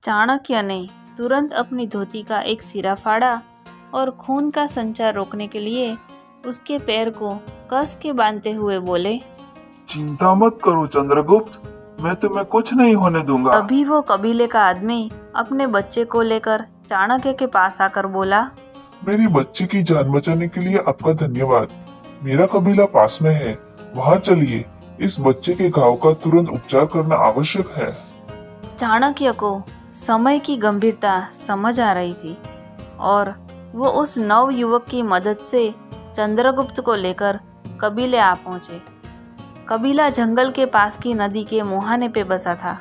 चाणक्य ने तुरंत अपनी धोती का एक सिरा फाड़ा और खून का संचार रोकने के लिए उसके पैर को कस के बांधते हुए बोले, चिंता मत करो चंद्रगुप्त, मैं तुम्हें कुछ नहीं होने दूंगा। अभी वो कबीले का आदमी अपने बच्चे को लेकर चाणक्य के पास आकर बोला, मेरी बच्ची की जान बचाने के लिए आपका धन्यवाद। मेरा कबीला पास में है, वहाँ चलिए। इस बच्चे के घाव का तुरंत उपचार करना आवश्यक है। चाणक्य को समय की गंभीरता समझ आ रही थी और वो उस नव युवक की मदद से चंद्रगुप्त को लेकर कबीले आ पहुंचे। कबीला जंगल के पास की नदी के मुहाने पे बसा था,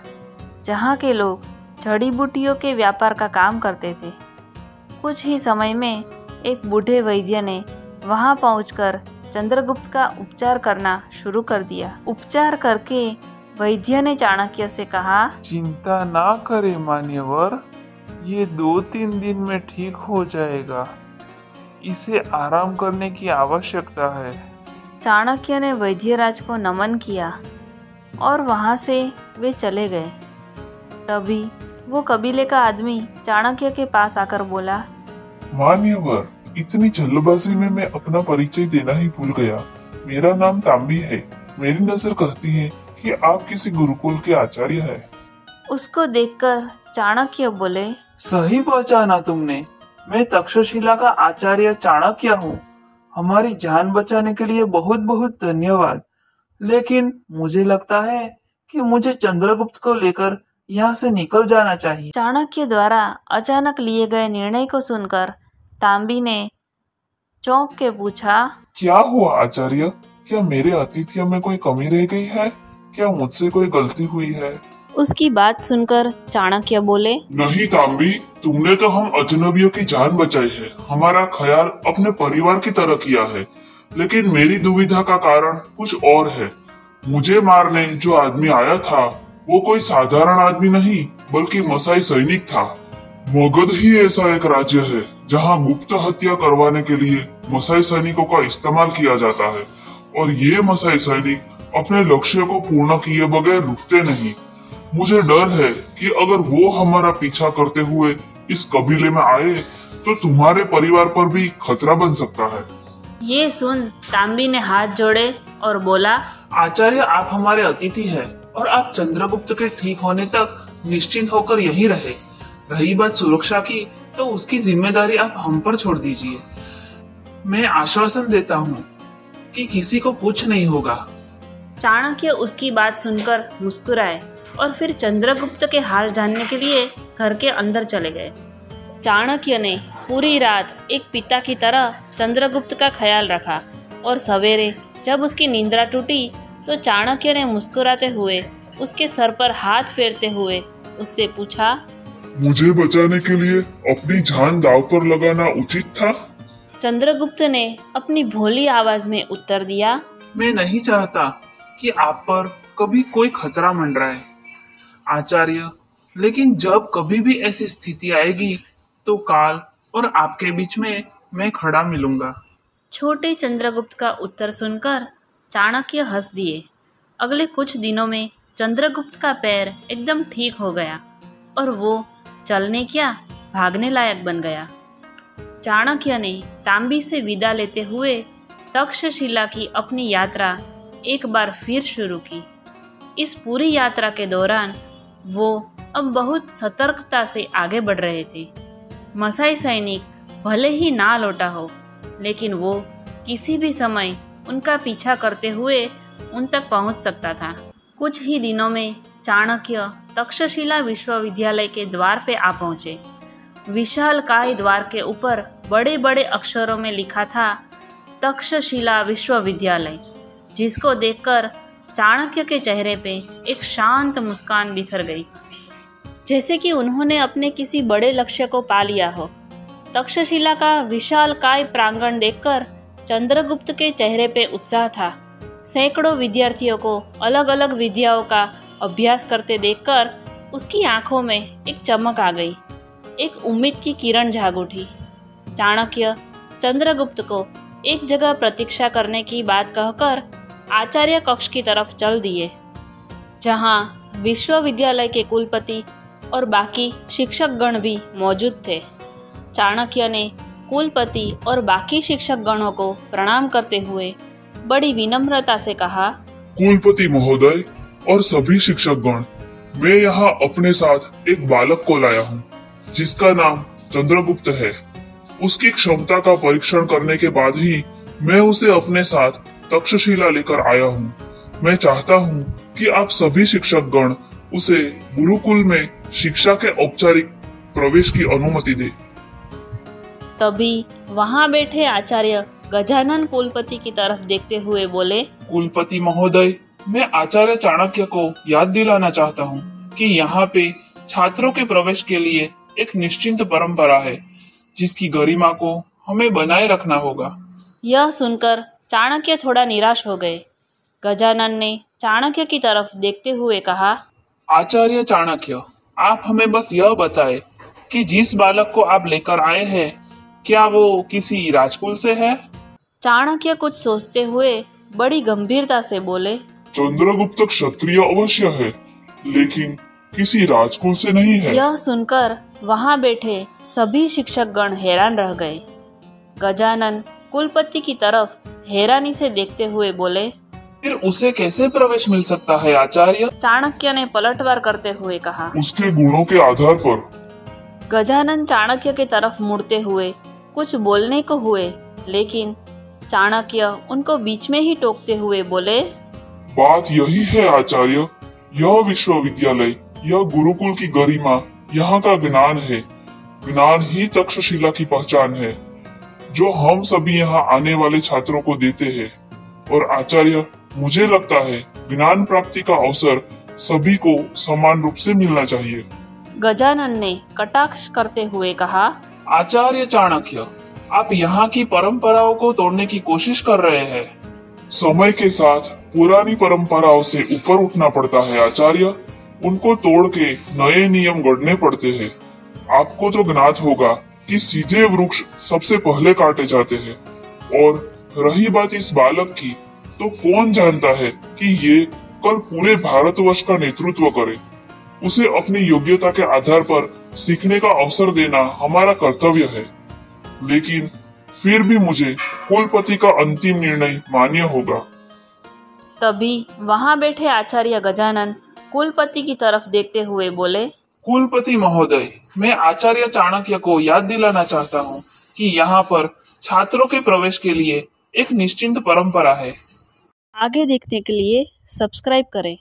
जहाँ के लोग जड़ी बूटियों के व्यापार का काम करते थे। कुछ ही समय में एक बूढ़े वैद्य ने वहां पहुंचकर चंद्रगुप्त का उपचार करना शुरू कर दिया। उपचार करके वैद्य ने चाणक्य से कहा, चिंता ना करे मान्यवर, ये 2-3 दिन में ठीक हो जाएगा। इसे आराम करने की आवश्यकता है। चाणक्य ने वैद्यराज को नमन किया और वहां से वे चले गए। तभी वो कबीले का आदमी चाणक्य के पास आकर बोला, मान्यवर, इतनी जल्दबाजी में मैं अपना परिचय देना ही भूल गया। मेरा नाम तांबी है। मेरी नजर कहती है कि आप किसी गुरुकुल के आचार्य हैं। उसको देखकर चाणक्य बोले, सही पहचाना तुमने। मैं तक्षशिला का आचार्य चाणक्य हूँ। हमारी जान बचाने के लिए बहुत बहुत धन्यवाद। लेकिन मुझे लगता है कि मुझे चंद्रगुप्त को लेकर यहाँ से निकल जाना चाहिए। चाणक्य द्वारा अचानक लिए गए निर्णय को सुनकर तांबी ने चौंक के पूछा, क्या हुआ आचार्य? क्या मेरे आतिथ्य में कोई कमी रह गई है? क्या मुझसे कोई गलती हुई है? उसकी बात सुनकर चाणक्य बोले, नहीं तांबी, तुमने तो हम अजनबियों की जान बचाई है। हमारा ख्याल अपने परिवार की तरह किया है। लेकिन मेरी दुविधा का कारण कुछ और है। मुझे मारने जो आदमी आया था वो कोई साधारण आदमी नहीं बल्कि मसाई सैनिक था। मगध ही ऐसा एक राज्य है जहाँ गुप्त हत्या करवाने के लिए मसाई सैनिकों का इस्तेमाल किया जाता है और ये मसाई सैनिक अपने लक्ष्य को पूर्ण किए बगैर रुकते नहीं। मुझे डर है कि अगर वो हमारा पीछा करते हुए इस कबीले में आए तो तुम्हारे परिवार पर भी खतरा बन सकता है। ये सुन तांबी ने हाथ जोड़े और बोला, आचार्य, आप हमारे अतिथि हैं और आप चंद्रगुप्त के ठीक होने तक निश्चिंत होकर यहीं रहे। रही बात सुरक्षा की, तो उसकी जिम्मेदारी आप हम पर छोड़ दीजिए। मैं आश्वासन देता हूँ कि किसी को कुछ नहीं होगा। चाणक्य उसकी बात सुनकर मुस्कुराए और फिर चंद्रगुप्त के हाल जानने के लिए घर के अंदर चले गए। चाणक्य ने पूरी रात एक पिता की तरह चंद्रगुप्त का ख्याल रखा और सवेरे जब उसकी नींद्रा टूटी तो चाणक्य ने मुस्कुराते हुए उसके सर पर हाथ फेरते हुए उससे पूछा, मुझे बचाने के लिए अपनी जान दांव पर लगाना उचित था? चंद्रगुप्त ने अपनी भोली आवाज में उत्तर दिया, मैं नहीं चाहता कि आप पर कभी कोई खतरा मंडराए आचार्य, लेकिन जब कभी भी ऐसी स्थिति आएगी तो काल और आपके बीच में मैं खड़ा मिलूंगा। छोटे चंद्रगुप्त का उत्तर सुनकर चाणक्य हंस दिए। अगले कुछ दिनों में चंद्रगुप्त का पैर एकदम ठीक हो गया और वो चलने क्या भागने लायक बन गया। चाणक्य ने तांबी से विदा लेते हुए तक्षशिला की अपनी यात्रा एक बार फिर शुरू की। इस पूरी यात्रा के दौरान वो अब बहुत सतर्कता से आगे बढ़ रहे थे। मसाई सैनिक भले ही ना लौटा हो, लेकिन वो किसी भी समय उनका पीछा करते हुए उन तक पहुंच सकता था। कुछ ही दिनों में चाणक्य तक्षशिला विश्वविद्यालय के द्वार पे आ पहुंचे। विशालकाय द्वार के ऊपर बड़े बड़े अक्षरों में लिखा था तक्षशिला विश्वविद्यालय, जिसको देखकर चाणक्य के चेहरे पे एक शांत मुस्कान बिखर गई, जैसे कि उन्होंने अपने किसी बड़े लक्ष्य को पा लिया हो। तक्षशिला का विशालकाय प्रांगण देखकर चंद्रगुप्त के चेहरे पे उत्साह था। सैकड़ों विद्यार्थियों को अलग अलग विद्याओं का अभ्यास करते देखकर उसकी आंखों में एक चमक आ गई। एक उम्मीद की किरण जाग उठी। चाणक्य चंद्रगुप्त को एक जगह प्रतीक्षा करने की बात कहकर आचार्य कक्ष की तरफ चल दिए, जहां विश्वविद्यालय के कुलपति और बाकी शिक्षकगण भी मौजूद थे। चाणक्य ने कुलपति और बाकी शिक्षकगणों को प्रणाम करते हुए बड़ी विनम्रता से कहा, कुलपति महोदय और सभी शिक्षकगण, मैं यहाँ अपने साथ एक बालक को लाया हूँ जिसका नाम चंद्रगुप्त है। उसकी क्षमता का परीक्षण करने के बाद ही मैं उसे अपने साथ तक्षशिला लेकर आया हूँ। मैं चाहता हूँ कि आप सभी शिक्षकगण उसे गुरुकुल में शिक्षा के औपचारिक प्रवेश की अनुमति दें। तभी वहां बैठे आचार्य गजानन कुलपति की तरफ देखते हुए बोले, कुलपति महोदय, मैं आचार्य चाणक्य को याद दिलाना चाहता हूँ कि यहाँ पे छात्रों के प्रवेश के लिए एक निश्चित परंपरा है जिसकी गरिमा को हमें बनाए रखना होगा। यह सुनकर चाणक्य थोड़ा निराश हो गए। गजानन ने चाणक्य की तरफ देखते हुए कहा, आचार्य चाणक्य, आप हमें बस यह बताएं कि जिस बालक को आप लेकर आए हैं क्या वो किसी राजकुल से है? चाणक्य कुछ सोचते हुए बड़ी गंभीरता से बोले, चंद्रगुप्त क्षत्रिय अवश्य है, लेकिन किसी राजकुल से नहीं है। यह सुनकर वहां बैठे सभी शिक्षकगण हैरान रह गए। गजानन कुलपति की तरफ हैरानी से देखते हुए बोले, फिर उसे कैसे प्रवेश मिल सकता है आचार्य? चाणक्य ने पलटवार करते हुए कहा। उसके गुणों के आधार पर। गजानन चाणक्य की तरफ मुड़ते हुए कुछ बोलने को हुए, लेकिन चाणक्य उनको बीच में ही टोकते हुए बोले, बात यही है आचार्य, यह विश्वविद्यालय, यह गुरुकुल की गरिमा, यहाँ का ज्ञान है। ज्ञान ही तक्षशिला की पहचान है जो हम सभी यहाँ आने वाले छात्रों को देते हैं। और आचार्य, मुझे लगता है ज्ञान प्राप्ति का अवसर सभी को समान रूप से मिलना चाहिए। गजानन ने कटाक्ष करते हुए कहा, आचार्य चाणक्य, आप यहाँ की परंपराओं को तोड़ने की कोशिश कर रहे हैं। समय के साथ पुरानी परंपराओं से ऊपर उठना पड़ता है आचार्य, उनको तोड़ के नए नियम गढ़ने पड़ते हैं। आपको तो ज्ञात होगा कि सीधे वृक्ष सबसे पहले काटे जाते हैं। और रही बात इस बालक की, तो कौन जानता है कि ये कल पूरे भारतवर्ष का नेतृत्व करे। उसे अपनी योग्यता के आधार पर सीखने का अवसर देना हमारा कर्तव्य है, लेकिन फिर भी मुझे कुलपति का अंतिम निर्णय मान्य होगा। तभी वहां बैठे आचार्य गजानन कुलपति की तरफ देखते हुए बोले, कुलपति महोदय, मैं आचार्य चाणक्य को याद दिलाना चाहता हूँ कि यहाँ पर छात्रों के प्रवेश के लिए एक निश्चित परंपरा है। आगे देखने के लिए सब्सक्राइब करें।